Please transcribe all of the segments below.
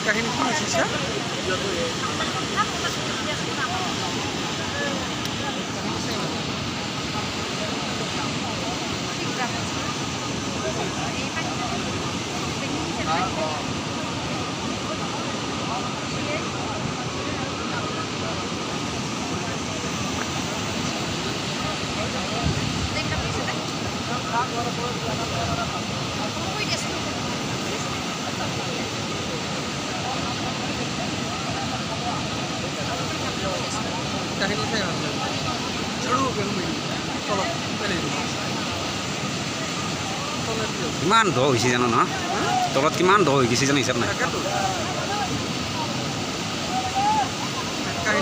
কাহিনী কি হৈছে কাহিনী চাই ভাল লাগে কিমান দ হৈছে জানো ন তলত কিমান দ হৈ গৈছে জানো হিচাপ নাই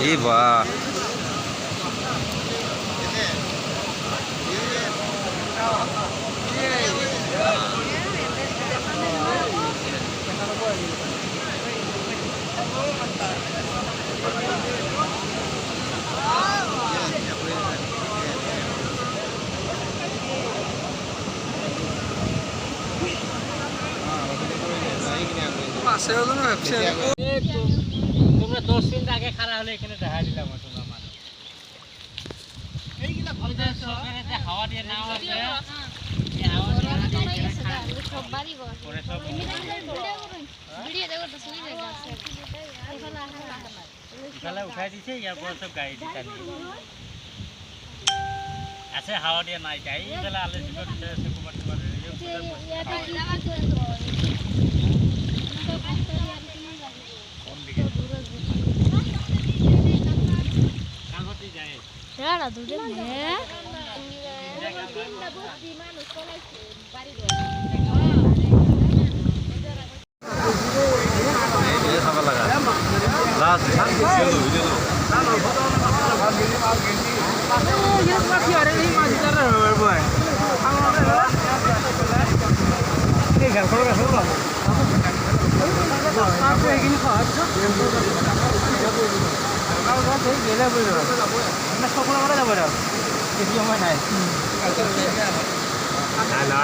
এই বা আছে ভাবছি তোমরা 10 মিনিট আগে খাড়া হলে এখানে দেখা দিলাম তোমরা মানে এইগুলা ভালো সরকারে যে হাওয়া দিয়ে নাও আছে এই হাওয়া দিয়ে সব বাড়ি ঘর পরে সব ভিডিও দেখো তো শুনি দেখা আছে এখানে উঠাই দিছে ইয়ার পর সব গাড়ি দিতে আছে হাওয়া দিয়ে নাই গাই এগুলা আলে দিতে আছে Kumar Kumar Era dure ne.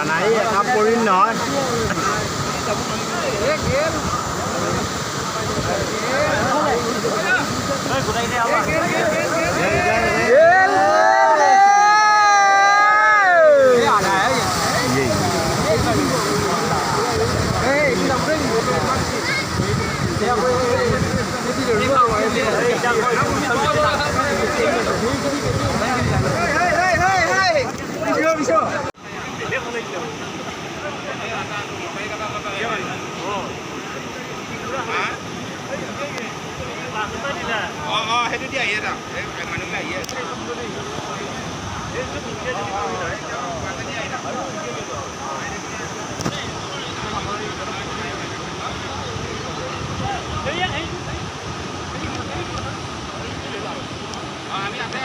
নাই কাপ কৰিম নহয় সেইটো দিয়া আহি এটা মানুহ আহি আছে আমি আছে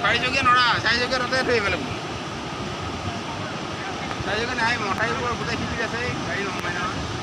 চাৰিচকীয়া নৰা চাৰিচকীয়া তাতে থৈ আহিব লাগিব চাৰিচকীয়া নাই মঠাইৰ পৰা গোটেই শিপিত আছে গাড়ী নমাই নহয়